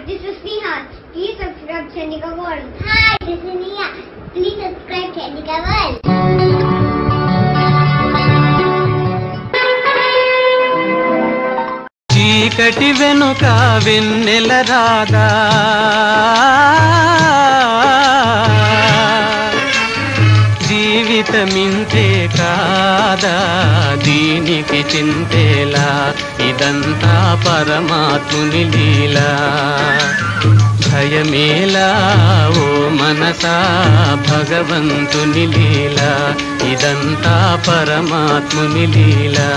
this is Neha. Please subscribe Chandika World. Hi, this is Neha. Please subscribe Chandika World. చీకటి వెనుక వెన్నెల రాదా, జీవితమింతే కాదా, దీనికి చింతేలా, ఇదంతా పరమాత్ముని లీలా. భయమేలా ఓ మనసా, భగవంతుని లీలా, ఇదంతా పరమాత్ముని లీలా.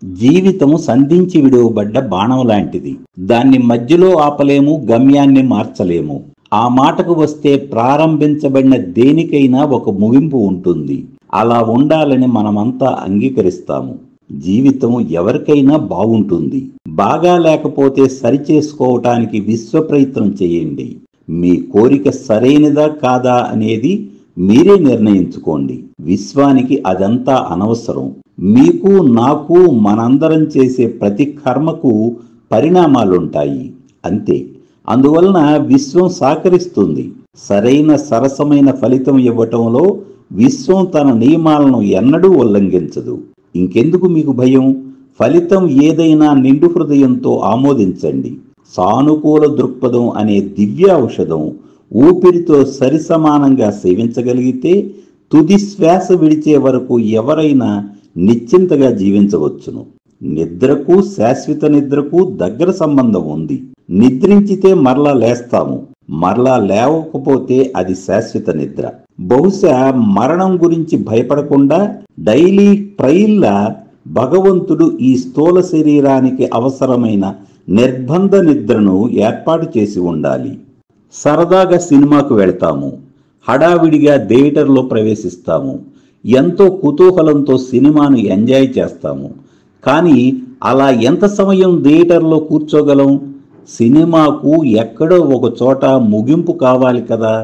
జీవితము సంధించి విడువబడ్డ బాణం లాంటిది. దాన్ని మధ్యలో ఆపలేము, గమ్యాన్ని మార్చలేము. ఆ మాటకు వస్తే ప్రారంభించబడిన దేనికైనా ఒక ముగింపు ఉంటుంది. అలా ఉండాలని మనమంతా అంగీకరిస్తాము. జీవితం ఎవరికైనా బాగుంటుంది. బాగా లేకపోతే సరిచేసుకోవటానికి విశ్వ ప్రయత్నం చేయండి. మీ కోరిక సరైనదా కాదా అనేది మీరే నిర్ణయించుకోండి. విశ్వానికి అదంతా అనవసరం. మీకు నాకు మనందరం చేసే ప్రతి కర్మకు పరిణామాలుంటాయి, అంతే. అందువలన విశ్వం సహకరిస్తుంది. సరైన సరసమైన ఫలితం ఇవ్వటంలో విశ్వం తన నియమాలను ఎన్నడూ ఉల్లంఘించదు. ఇంకెందుకు మీకు భయం? ఫలితం ఏదైనా నిండు హృదయంతో ఆమోదించండి. సానుకూల దృక్పథం అనే దివ్య ఔషధం ఊపిరితో సరిసమానంగా సేవించగలిగితే తుది శ్వాస విడిచే వరకు ఎవరైనా నిశ్చింతగా జీవించవచ్చును. నిద్రకు శాశ్వత నిద్రకు దగ్గర సంబంధం ఉంది. నిద్రించితే మరలా లేస్తాము, మరలా లేవకపోతే అది శాశ్వత నిద్ర. బహుశా మరణం గురించి భయపడకుండా డైలీ ట్రైల్లా భగవంతుడు ఈ స్థూల శరీరానికి అవసరమైన నిర్బంధ నిద్రను ఏర్పాటు చేసి ఉండాలి. సరదాగా సినిమాకు వెళ్తాము, హడావిడిగా థియేటర్లో ప్రవేశిస్తాము, ఎంతో కుతూహలంతో సినిమాను ఎంజాయ్ చేస్తాము. కానీ అలా ఎంత సమయం థియేటర్లో కూర్చోగలం? సినిమాకు ఎక్కడో ఒక చోట ముగింపు కావాలి కదా.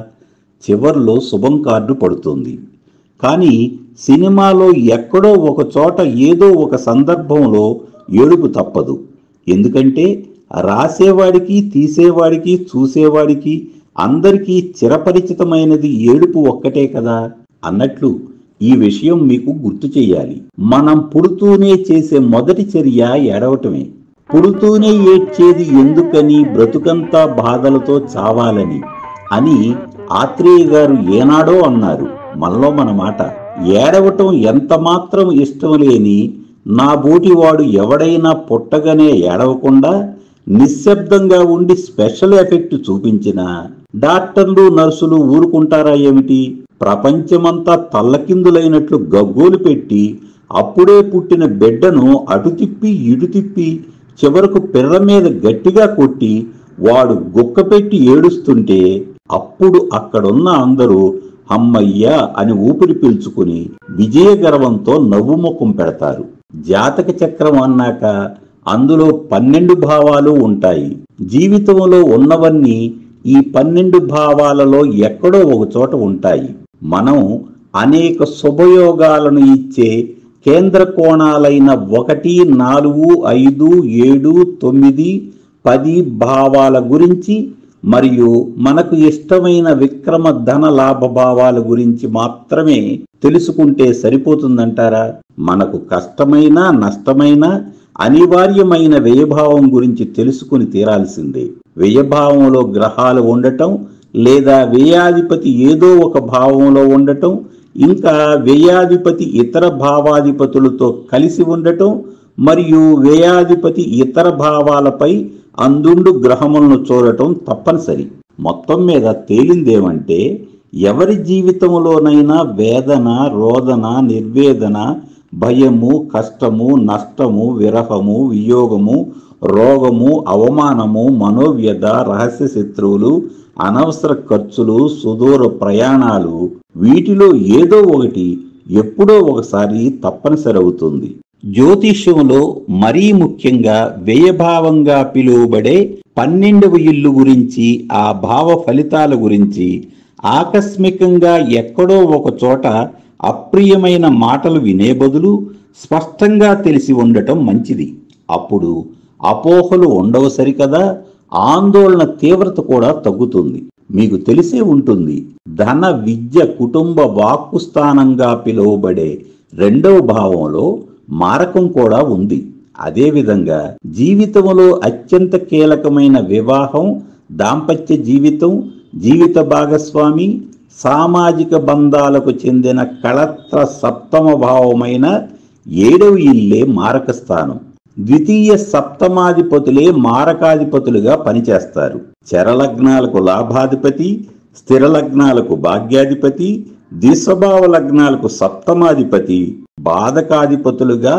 చివర్లో శుభం కార్డు పడుతుంది. కానీ సినిమాలో ఎక్కడో ఒక చోట ఏదో ఒక సందర్భంలో ఏడుపు తప్పదు. ఎందుకంటే రాసేవాడికి, తీసేవాడికి, చూసేవాడికి అందరికీ చిరపరిచితమైనది ఏడుపు ఒక్కటే కదా. అన్నట్లు ఈ విషయం మీకు గుర్తు చెయ్యాలి. మనం పుడుతూనే చేసే మొదటి చర్య ఏడవటమే. పుడుతూనే ఏడ్చేది ఎందుకని, బ్రతుకంతా బాధలతో చావాలని అని ఆత్రేయ గారు ఏనాడో అన్నారు. మనలో మన మాట. ఏడవటం ఎంత మాత్రం ఇష్టం లేని నా బోటివాడు ఎవడైనా పుట్టగానే ఏడవకుండా నిశ్శబ్దంగా ఉండి స్పెషల్ ఎఫెక్ట్ చూపించినా డాక్టర్లు నర్సులు ఊరుకుంటారా ఏమిటి? ప్రపంచమంతా తల్లకిందులైనట్లు గగ్గోలు పెట్టి అప్పుడే పుట్టిన బిడ్డను అటు తిప్పి ఇటు తిప్పి చివరకు పిర్ర మీద గట్టిగా కొట్టి వాడు గుక్కపెట్టి ఏడుస్తుంటే అప్పుడు అక్కడున్న అందరూ అమ్మయ్యా అని ఊపిరి పీల్చుకుని విజయగర్వంతో నవ్వుముఖం పెడతారు. జాతక చక్రం అన్నాక అందులో 12 భావాలు ఉంటాయి. జీవితంలో ఉన్నవన్నీ ఈ 12 భావాలలో ఎక్కడో ఒక చోట ఉంటాయి. మనం అనేక శుభయోగాలను ఇచ్చే కేంద్ర కోణాలైన 1, 4, 5, 7, 9, 10 భావాల గురించి మరియు మనకు ఇష్టమైన విక్రమ ధన లాభ భావాల గురించి మాత్రమే తెలుసుకుంటే సరిపోతుందంటారా? మనకు కష్టమైన నష్టమైన అనివార్యమైన వ్యయభావం గురించి తెలుసుకుని తీరాల్సిందే. వ్యయభావంలో గ్రహాలు ఉండటం లేదా వ్యయాధిపతి ఏదో ఒక భావంలో ఉండటం, ఇంకా వ్యయాధిపతి ఇతర భావాధిపతులతో కలిసి ఉండటం మరియు వ్యయాధిపతి ఇతర భావాలపై అందుండు గ్రహములను చూడటం తప్పనిసరి. మొత్తం మీద తేలిందేమంటే ఎవరి జీవితంలోనైనా వేదన, రోదన, నిర్వేదన, భయము, కష్టము, నష్టము, విరహము, వియోగము, రోగము, అవమానము, మనోవ్యధ, రహస్య శత్రువులు, అనవసర ఖర్చులు, సుదూర ప్రయాణాలు, వీటిలో ఏదో ఒకటి ఎప్పుడో ఒకసారి తప్పనిసరి అవుతుంది. జ్యోతిష్యంలో మరీ ముఖ్యంగా వ్యయభావంగా పిలువబడే 12వ ఇల్లు గురించి, ఆ భావ ఫలితాల గురించి ఆకస్మికంగా ఎక్కడో ఒక చోట అప్రియమైన మాటలు వినే బదులు స్పష్టంగా తెలిసి ఉండటం మంచిది. అప్పుడు అపోహలు ఉండవు సరికదా, ఆందోళన తీవ్రత కూడా తగ్గుతుంది. మీకు తెలిసే ఉంటుంది, ధన విద్య కుటుంబ వాక్కు స్థానంగా పిలువబడే రెండవ భావంలో మారకం కూడా ఉంది. అదేవిధంగా జీవితంలో అత్యంత కీలకమైన వివాహం, దాంపత్య జీవితం, జీవిత భాగస్వామి, సామాజిక బంధాలకు చెందిన కళత్ర సప్తమ భావమైన 7వ ఇల్లే మారక స్థానం. ద్వితీయ సప్తమాధిపతులే మారకాధిపతులుగా పనిచేస్తారు. చరలగ్నాలకు లాభాధిపతి, స్థిర లగ్నాలకు భాగ్యాధిపతి, ద్విస్వభావ లగ్నాలకు సప్తమాధిపతి బాధకాధిపతులుగా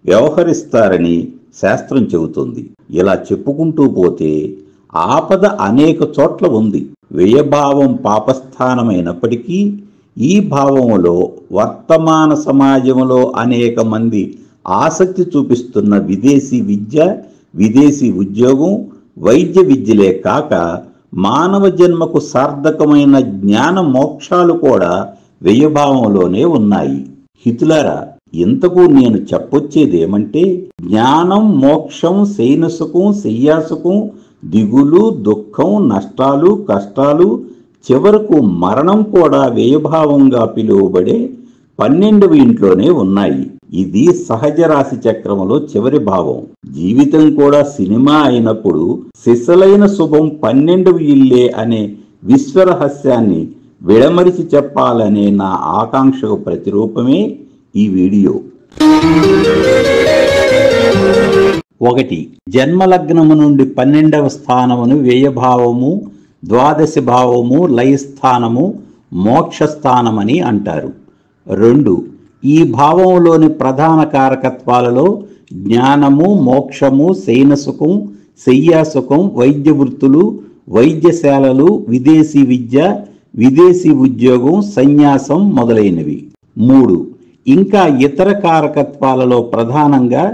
వ్యవహరిస్తారని శాస్త్రం చెబుతుంది. ఇలా చెప్పుకుంటూ పోతే ఆపద అనేక చోట్ల ఉంది. వ్యయభావం పాపస్థానమైనప్పటికీ ఈ భావంలో వర్తమాన సమాజంలో అనేక మంది ఆసక్తి చూపిస్తున్న విదేశీ విద్య, విదేశీ ఉద్యోగం, వైద్య విద్యలే కాక మానవ జన్మకు సార్థకమైన జ్ఞాన మోక్షాలు కూడా వ్యయభావంలోనే ఉన్నాయి. హితులారా, ఇంతకు నేను చెప్పొచ్చేదేమంటే, జ్ఞానం, మోక్షం, శయనసుఖం, శయ్యాసుఖం, దిగులు, దుఃఖం, నష్టాలు, కష్టాలు, చివరకు మరణం కూడా వ్యయభావంగా పిలువబడే 12వ ఇంట్లోనే ఉన్నాయి. ఇది సహజ రాశి చక్రములో చివరి భావం. జీవితం కూడా సినిమా అయినప్పుడు సిసలైన శుభం 12వ ఇల్లే అనే విశ్వరహస్యాన్ని విడమరిచి చెప్పాలనే నా ఆకాంక్షకు ప్రతిరూపమే ఈ వీడియో. 1. జన్మలగ్నము నుండి 12వ స్థానమును వ్యయభావము, ద్వాదశ భావము, లయస్థానము, మోక్షస్థానమని అంటారు. 2. ఈ భావంలోని ప్రధాన కారకత్వాలలో జ్ఞానము, మోక్షము, శయనసుఖం, శయ్యాసుఖం, వైద్య వృత్తులు, వైద్యశాలలు, విదేశీ విద్య, విదేశీ ఉద్యోగం, సన్యాసం మొదలైనవి. 3. ఇంకా ఇతర కారకత్వాలలో ప్రధానంగా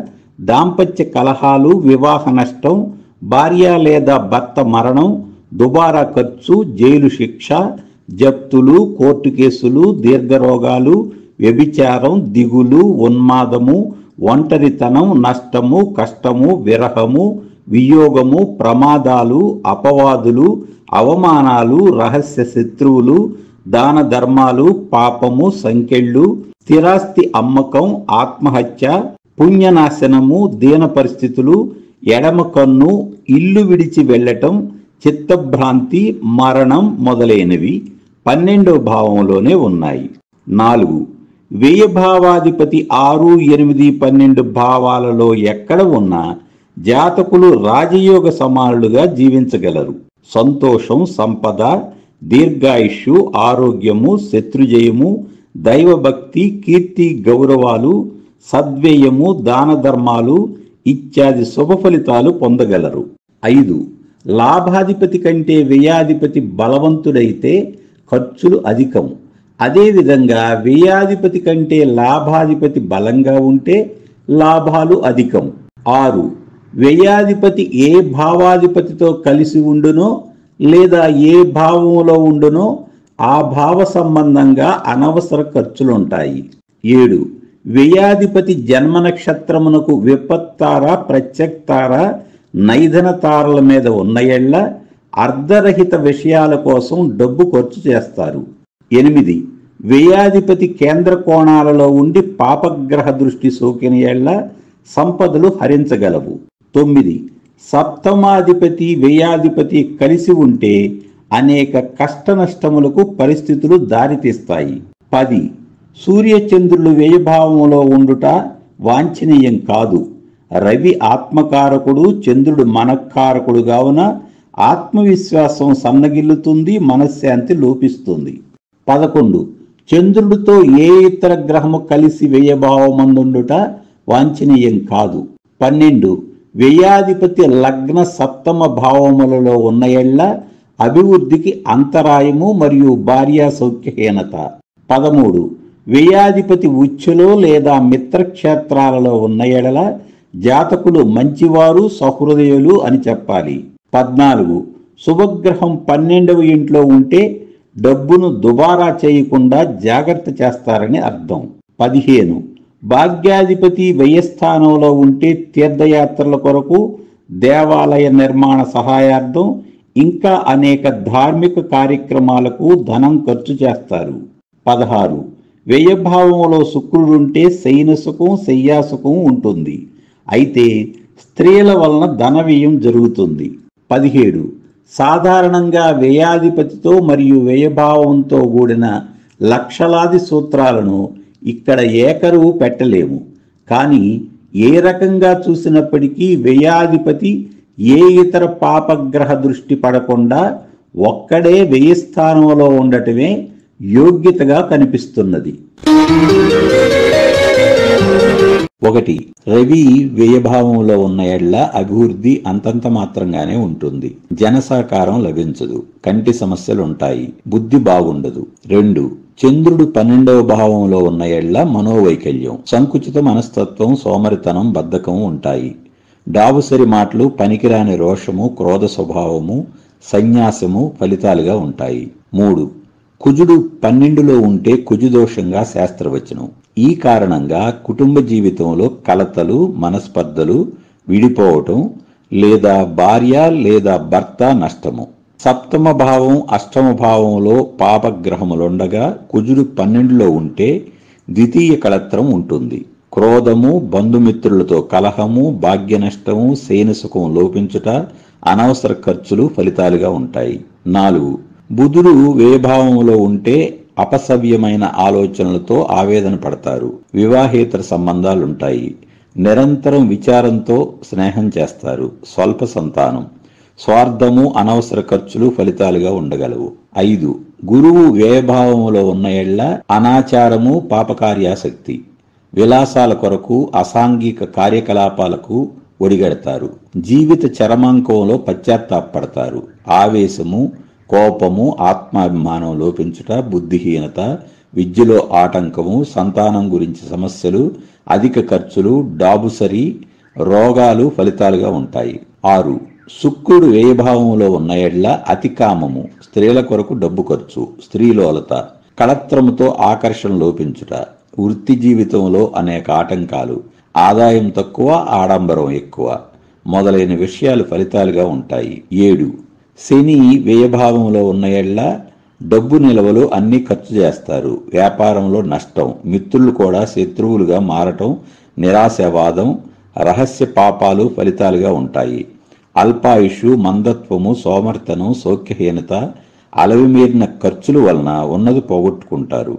దాంపత్య కలహాలు, వివాహ నష్టం, భార్య లేదా భర్త మరణం, దుబారా ఖర్చు, జైలు శిక్ష, జప్తులు, కోర్టు కేసులు, దీర్ఘరోగాలు, వ్యభిచారం, దిగులు, ఉన్మాదము, ఒంటరితనం, నష్టము, కష్టము, విరహము, వియోగము, ప్రమాదాలు, అపవాదులు, అవమానాలు, రహస్య శత్రువులు, దాన ధర్మాలు, పాపము, సంకెళ్ళు, స్థిరాస్తి అమ్మకం, ఆత్మహత్య, పుణ్యనాశనము, దీన పరిస్థితులు, ఎడమ కన్ను, ఇల్లు విడిచి వెళ్ళటం, చిత్తభ్రాంతి, మరణం మొదలైనవి 12వ భావంలోనే ఉన్నాయి. 4. వ్యయభావాధిపతి 6, 8, 12 భావాలలో ఎక్కడ ఉన్నా జాతకులు రాజయోగ సమానులుగా జీవించగలరు. సంతోషం, సంపద, దీర్ఘాయుష్యు, ఆరోగ్యము, శత్రుజయము, దైవభక్తి, కీర్తి, గౌరవాలు, సద్వ్యయము, దాన ధర్మాలు ఇత్యాది శుభ ఫలితాలు పొందగలరు. 5. లాభాధిపతి కంటే వ్యయాధిపతి బలవంతుడైతే ఖర్చులు అధికం. అదేవిధంగా వ్యయాధిపతి కంటే లాభాధిపతి బలంగా ఉంటే లాభాలు అధికం. 6. వ్యయాధిపతి ఏ భావాధిపతితో కలిసి ఉండునో లేదా ఏ భావంలో ఉండునో ఆ భావ సంబంధంగా అనవసర ఖర్చులుంటాయి. 7. వ్యయాధిపతి జన్మ నక్షత్రమునకు విపత్తార, ప్రత్యక్తార, నైధన తారల మీద ఉన్న ఎళ్ళ అర్ధరహిత విషయాల కోసం డబ్బు ఖర్చు చేస్తారు. 8. వ్యయాధిపతి కేంద్ర కోణాలలో ఉండి పాపగ్రహ దృష్టి సోకిన ఎళ్ళ సంపదలు హరించగలవు. 9. సప్తమాధిపతి, వ్యయాధిపతి కలిసి ఉంటే అనేక కష్ట నష్టములకు పరిస్థితులు దారితీస్తాయి. 10. సూర్యచంద్రులు వ్యయభావంలో ఉండుట వాంఛనీయం కాదు. రవి ఆత్మకారకుడు, చంద్రుడు మనఃకారకుడు కావున ఆత్మవిశ్వాసం సన్నగిల్లుతుంది, మనశ్శాంతి లోపిస్తుంది. 11. చంద్రుడితో ఏ ఇతర గ్రహము కలిసి వ్యయభావమందుండుట వాంఛనీయం కాదు. 12. వ్యయాధిపతి లగ్న సప్తమ భావములలో ఉన్న ఎళ్ళ అభివృద్ధికి అంతరాయము మరియు భార్యా సౌఖ్యహీనత. 13. వ్యయాధిపతి ఉచ్చులో లేదా మిత్రక్షేత్రాలలో ఉన్న ఎడల జాతకులు మంచివారు, సహృదయులు అని చెప్పాలి. 14. శుభగ్రహం 12వ ఇంట్లో ఉంటే డబ్బును దుబారా చేయకుండా జాగ్రత్త చేస్తారని అర్థం. 15. భాగ్యాధిపతి వ్యయస్థానంలో ఉంటే తీర్థయాత్రల కొరకు, దేవాలయ నిర్మాణ సహాయార్థం ఇంకా అనేక ధార్మిక కార్యక్రమాలకు ధనం ఖర్చు చేస్తారు. 16. వ్యయభావంలో శుక్రుడుంటే శయనసుఖం శయ్యాసుఖం ఉంటుంది. అయితే స్త్రీల వలన ధన వ్యయం జరుగుతుంది. 17. సాధారణంగా వ్యయాధిపతితో మరియు వ్యయభావంతో కూడిన లక్షలాది సూత్రాలను ఇక్కడ ఏకరువు పెట్టలేము. కానీ ఏ రకంగా చూసినప్పటికీ వ్యయాధిపతి ఏ ఇతర పాపగ్రహ దృష్టి పడకుండా ఒక్కడే వ్యయస్థానంలో ఉండటమే యోగ్యతగా కనిపిస్తున్నది. 1. రవి వ్యయభావంలో ఉన్న ఎడ్ల అభివృద్ధి అంతంత మాత్రంగానే ఉంటుంది. జనసహకారం లభించదు, కంటి సమస్యలుంటాయి, బుద్ధి బాగుండదు. 2. చంద్రుడు 12వ భావంలో ఉన్న ఎడ్ల మనోవైకల్యం, సంకుచిత మనస్తత్వం, సోమరితనం, బద్ధకం ఉంటాయి. డాబుసరి మాటలు, పనికిరాని రోషము, క్రోధ స్వభావము, సన్యాసము ఫలితాలుగా ఉంటాయి. 3. కుజుడు 12లో ఉంటే కుజుదోషంగా శాస్త్రవచనం. ఈ కారణంగా కుటుంబ జీవితంలో కలతలు, మనస్పర్ధలు, విడిపోవటం లేదా భార్య లేదా భర్త నష్టము. 7వ భావం 8వ భావంలో పాపగ్రహములుండగా కుజుడు 12లో ఉంటే ద్వితీయ కళత్రం ఉంటుంది. క్రోధము, బంధుమిత్రులతో కలహము, భాగ్య నష్టము, శయనసుఖం లోపించుట, అనవసర ఖర్చులు ఫలితాలుగా ఉంటాయి. 4. బుధుడు వ్యయభావంలో ఉంటే అపసవ్యమైన ఆలోచనలతో ఆవేదన పడతారు, వివాహేతర సంబంధాలుంటాయి, నిరంతరం విచారంతో స్నేహం చేస్తారు, స్వల్ప సంతానం, స్వార్థము, అనవసర ఖర్చులు ఫలితాలుగా ఉండగలవు. 5. గురువు వ్యయభావంలో ఉన్న ఎడ్ల అనాచారము, పాపకార్యాసక్తి, విలాసాల కొరకు అసాంఘిక కార్యకలాపాలకు ఒడిగడతారు, జీవిత చరమాంకంలో పశ్చాత్తాపడతారు, ఆవేశము, కోపము, ఆత్మాభిమానం లోపించుట, బుద్ధిహీనత, విద్యలో ఆటంకము, సంతానం గురించి సమస్యలు, అధిక ఖర్చులు, డాబుసరి, రోగాలు ఫలితాలుగా ఉంటాయి. 6. శుక్రుడు వ్యయభావంలో ఉన్న ఎడ్ల అతికామము, స్త్రీల కొరకు డబ్బు ఖర్చు, స్త్రీలోలత, కళత్రముతో ఆకర్షణ లోపించుట, వృత్తి జీవితంలో అనేక ఆటంకాలు, ఆదాయం తక్కువ, ఆడంబరం ఎక్కువ మొదలైన విషయాలు ఫలితాలుగా ఉంటాయి. 7. శని వ్యయభావంలో ఉన్న ఎడ్ల డబ్బు నిల్వలు అన్నీ ఖర్చు చేస్తారు, వ్యాపారంలో నష్టం, మిత్రులు కూడా శత్రువులుగా మారటం, నిరాశవాదం, రహస్య పాపాలు ఫలితాలుగా ఉంటాయి. అల్పాయుషు, మందత్వము, సోమర్తనం, సౌఖ్యహీనత, అలవిమీరిన ఖర్చుల వలన ఉన్నది పోగొట్టుకుంటారు.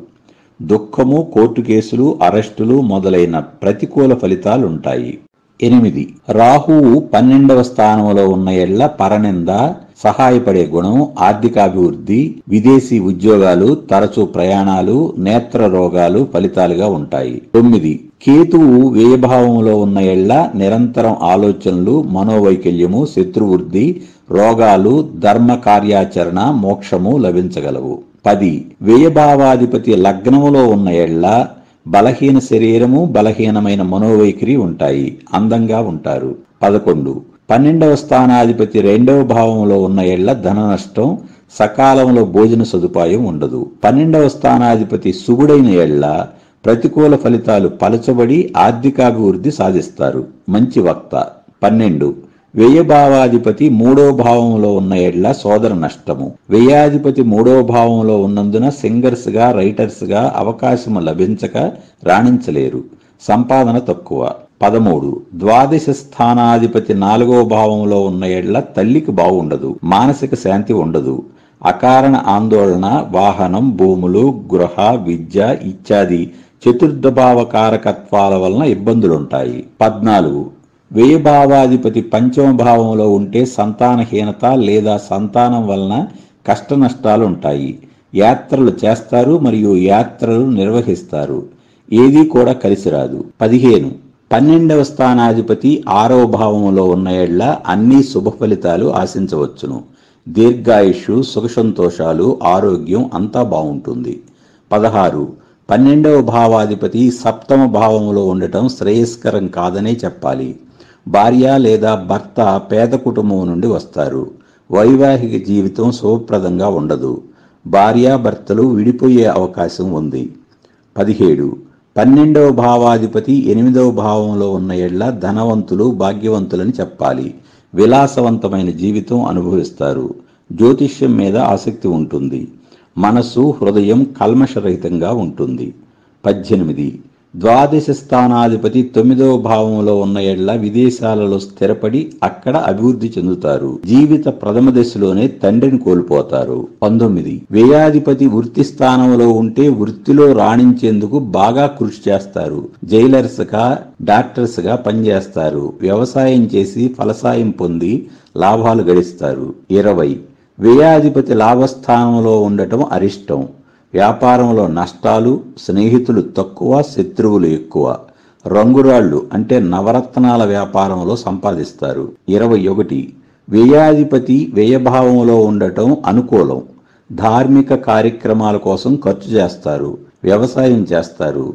దుఃఖము, కోర్టు కేసులు, అరెస్టులు మొదలైన ప్రతికూల ఫలితాలుంటాయి. 8. రాహువు 12వ స్థానంలో ఉన్న ఎడ్ల పరనింద, సహాయపడే గుణం, ఆర్థికాభివృద్ధి, విదేశీ ఉద్యోగాలు, తరచూ ప్రయాణాలు, నేత్ర రోగాలు ఫలితాలుగా ఉంటాయి. 9. కేతువు వ్యయభావంలో ఉన్న ఎడ్ల నిరంతరం ఆలోచనలు, మనోవైకల్యము, శత్రువృద్ధి, రోగాలు, ధర్మ కార్యాచరణ, మోక్షము లభించగలవు. 10. వ్యయభావాధిపతి లగ్నములో ఉన్న ఎడ్ల బలహీన శరీరము, బలహీనమైన మనోవైఖరి ఉంటాయి, అందంగా ఉంటారు. 11. 12వ స్థానాధిపతి 2వ భావంలో ఉన్న ఎడ్ల ధన నష్టం, సకాలంలో భోజన సదుపాయం ఉండదు. 12వ స్థానాధిపతి శుభుడైన ఎడ్ల ప్రతికూల ఫలితాలు పలచబడి ఆర్థికాభివృద్ధి సాధిస్తారు, మంచి వక్త. 12. వ్యయభావాధిపతి 3వ భావంలో ఉన్న ఎడ్ల సోదర నష్టము. వ్యయాధిపతి 3వ భావంలో ఉన్నందున సింగర్స్ గా, రైటర్స్ గా అవకాశం లభించక రాణించలేరు, సంపాదన తక్కువ. 13. ద్వాదశ స్థానాధిపతి 4వ భావంలో ఉన్న ఎడ్ల తల్లికి బాగుండదు, మానసిక శాంతి ఉండదు, అకారణ ఆందోళన, వాహనం, భూములు, గృహ, విద్య ఇత్యాది చతుర్థ భావ కారకత్వాల వలన ఇబ్బందులుంటాయి. 14. వ్యయభావాధిపతి 5వ భావంలో ఉంటే సంతానహీనత లేదా సంతానం వలన కష్ట నష్టాలుంటాయి, యాత్రలు చేస్తారు మరియు యాత్రలు నిర్వహిస్తారు, ఏదీ కూడా కలిసి రాదు. 15. 12వ స్థానాధిపతి 6వ భావంలో ఉన్న ఎడ్ల అన్ని శుభ ఫలితాలు ఆశించవచ్చును, దీర్ఘాయుష్షు, సుఖ సంతోషాలు, ఆరోగ్యం అంతా బాగుంటుంది. 16. 12వ భావాధిపతి 7వ భావంలో ఉండటం శ్రేయస్కరం కాదనే చెప్పాలి. భార్య లేదా భర్త పేద కుటుంబం నుండి వస్తారు, వైవాహిక జీవితం శుభప్రదంగా ఉండదు, భార్యాభర్తలు విడిపోయే అవకాశం ఉంది. 17. 12వ భావాధిపతి 8వ భావంలో ఉన్న ఎడ్ల ధనవంతులు, భాగ్యవంతులని చెప్పాలి, విలాసవంతమైన జీవితం అనుభవిస్తారు. జ్యోతిష్యం మీద ఆసక్తి ఉంటుంది. మనసు, హృదయం కల్మషరహితంగా ఉంటుంది. 18. ద్వాదశ స్థానాధిపతి 9వ భావంలో ఉన్న ఎడ్ల విదేశాలలో స్థిరపడి అక్కడ అభివృద్ధి చెందుతారు. జీవిత ప్రథమ దశలోనే తండ్రిని కోల్పోతారు. 19. వ్యయాధిపతి వృత్తి స్థానంలో ఉంటే వృత్తిలో రాణించేందుకు బాగా కృషి చేస్తారు. జైలర్స్ గా, డాక్టర్స్ గా పనిచేస్తారు. వ్యవసాయం చేసి ఫలసాయం పొంది లాభాలు గడిస్తారు. 20. వ్యయాధిపతి లాభస్థానంలో ఉండటం అరిష్టం. వ్యాపారంలో నష్టాలు, స్నేహితులు తక్కువ, శత్రువులు ఎక్కువ. రంగురాళ్లు అంటే నవరత్నాల వ్యాపారంలో సంపాదిస్తారు. 21. వ్యయాధిపతి వ్యయభావంలో ఉండటం అనుకూలం. ధార్మిక కార్యక్రమాల కోసం ఖర్చు చేస్తారు. వ్యవసాయం చేస్తారు.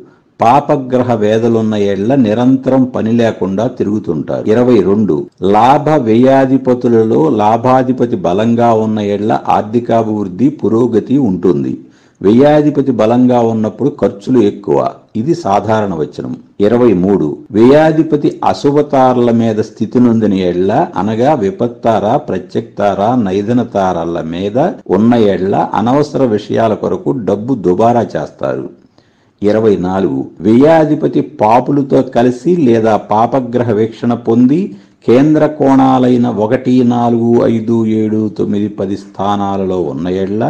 పాపగ్రహ వేదలున్న ఏళ్ల నిరంతరం పని లేకుండా తిరుగుతుంటారు. 22. లాభ వ్యయాధిపతులలో లాభాధిపతి బలంగా ఉన్న ఏళ్ల ఆర్థికాభివృద్ధి, పురోగతి ఉంటుంది. వ్యయాధిపతి బలంగా ఉన్నప్పుడు ఖర్చులు ఎక్కువ. ఇది సాధారణ వచనం. 23. వ్యయాధిపతి అశుభతారల మీద స్థితి నొందిన ఏళ్ల అనగా విపత్తార, ప్రత్యక్తార, నైదనతారల మీద ఉన్న ఏళ్ల అనవసర విషయాల కొరకు డబ్బు దుబారా చేస్తారు. 24. వ్యయాధిపతి పాపులతో కలిసి లేదా పాపగ్రహ వీక్షణ పొంది కేంద్ర కోణాలైన 1, 4, 5, 7, 9, 10 స్థానాలలో ఉన్న ఏళ్ల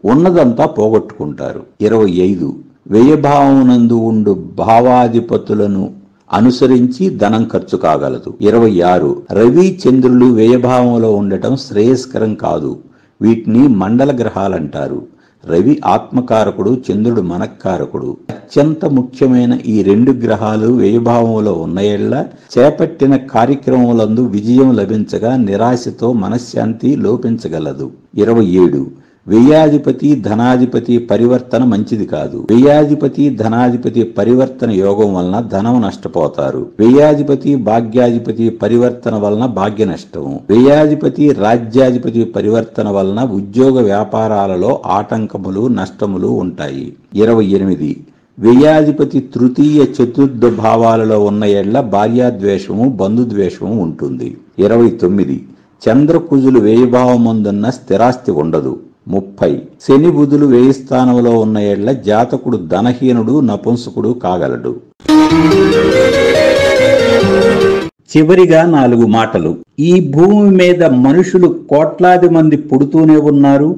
ఉన్నదంతా పోగొట్టుకుంటారు. 25. వ్యయభావమునందు ఉండు భావాధిపతులను అనుసరించి ధనం ఖర్చు కాగలదు. 26. రవి, చంద్రులు వ్యయభావంలో ఉండటం శ్రేయస్కరం కాదు. వీటిని మండల గ్రహాలంటారు. రవి ఆత్మకారకుడు, చంద్రుడు మనక్కారకుడు. అత్యంత ముఖ్యమైన ఈ 2 గ్రహాలు వ్యయభావంలో ఉన్న ఏళ్ల చేపట్టిన కార్యక్రమములందు విజయం లభించగా నిరాశతో మనశ్శాంతి లోపించగలదు. 27. వ్యయాధిపతి ధనాధిపతి పరివర్తన మంచిది కాదు. వ్యయాధిపతి ధనాధిపతి పరివర్తన యోగం వలన ధనం నష్టపోతారు. వ్యయాధిపతి భాగ్యాధిపతి పరివర్తన వలన భాగ్య నష్టము. వ్యయాధిపతి రాజ్యాధిపతి పరివర్తన వలన ఉద్యోగ వ్యాపారాలలో ఆటంకములు, నష్టములు ఉంటాయి. 28. వ్యయాధిపతి తృతీయ, చతుర్థ భావాలలో ఉన్న ఏళ్ల భార్యాద్వేషము, బంధుద్వేషము ఉంటుంది. 29. చంద్రకుజులు వ్యయభావమందున్న స్థిరాస్తి ఉండదు. 30. శని బుధులు వ్యయ స్థానంలో ఉన్న ఏళ్ల జాతకుడు ధనహీనుడు, నపుంసకుడు కాగలడు. చివరిగా 4 మాటలు. ఈ భూమి మీద మనుషులు కోట్లాది మంది పుడుతూనే ఉన్నారు,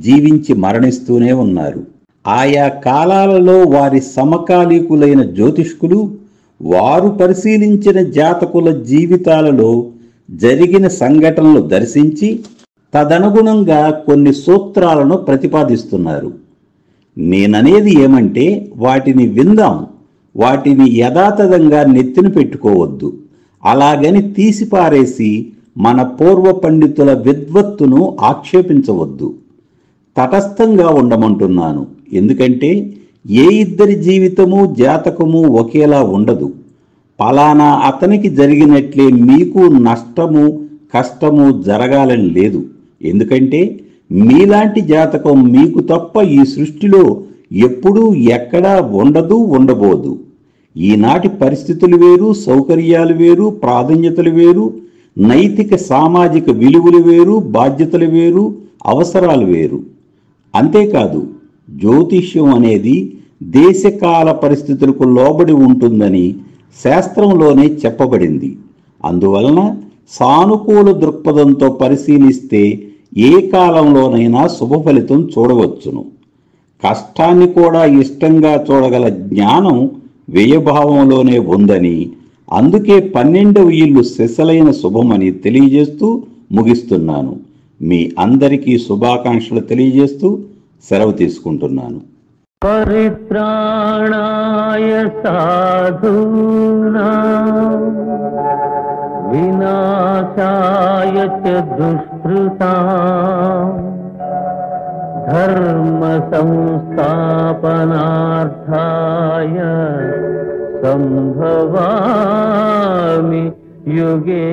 జీవించి మరణిస్తూనే ఉన్నారు. ఆయా కాలాలలో వారి సమకాలీకులైన జ్యోతిష్కులు వారు పరిశీలించిన జాతకుల జీవితాలలో జరిగిన సంఘటనలు దర్శించి తదనుగుణంగా కొన్ని సూత్రాలను ప్రతిపాదిస్తున్నారు. నేననేది ఏమంటే వాటిని విందాం, వాటిని యథాతథంగా నెత్తిన పెట్టుకోవద్దు. అలాగని తీసిపారేసి మన పూర్వ పండితుల విద్వత్తును ఆక్షేపించవద్దు. తటస్థంగా ఉండమంటున్నాను. ఎందుకంటే ఏ ఇద్దరి జీవితము, జాతకము ఒకేలా ఉండదు. పలానా అతనికి జరిగినట్లే మీకు నష్టము, కష్టము జరగాలని లేదు. ఎందుకంటే మీలాంటి జాతకం మీకు తప్ప ఈ సృష్టిలో ఎప్పుడూ ఎక్కడా ఉండదు, ఉండబోదు. ఈనాటి పరిస్థితులు వేరు, సౌకర్యాలు వేరు, ప్రాధాన్యతలు వేరు, నైతిక సామాజిక విలువలు వేరు, బాధ్యతలు వేరు, అవసరాలు వేరు. అంతేకాదు జ్యోతిష్యం అనేది దేశకాల పరిస్థితులకు లోబడి ఉంటుందని శాస్త్రంలోనే చెప్పబడింది. అందువలన సానుకూల దృక్పథంతో పరిశీలిస్తే ఏ కాలంలోనైనా శుభ ఫలితం చూడవచ్చును. కష్టాన్ని కూడా ఇష్టంగా చూడగల జ్ఞానం వ్యయభావంలోనే ఉందని, అందుకే 12వ ఇల్లు సెసలైన శుభమని తెలియజేస్తూ ముగిస్తున్నాను. మీ అందరికీ శుభాకాంక్షలు తెలియజేస్తూ సెలవు తీసుకుంటున్నాను. పరిత్రాణాయ సాధూనాం వినాశాయ చ దుష్కృతాం ధర్మ సంస్థాపనార్థాయ సంభవామి యుగే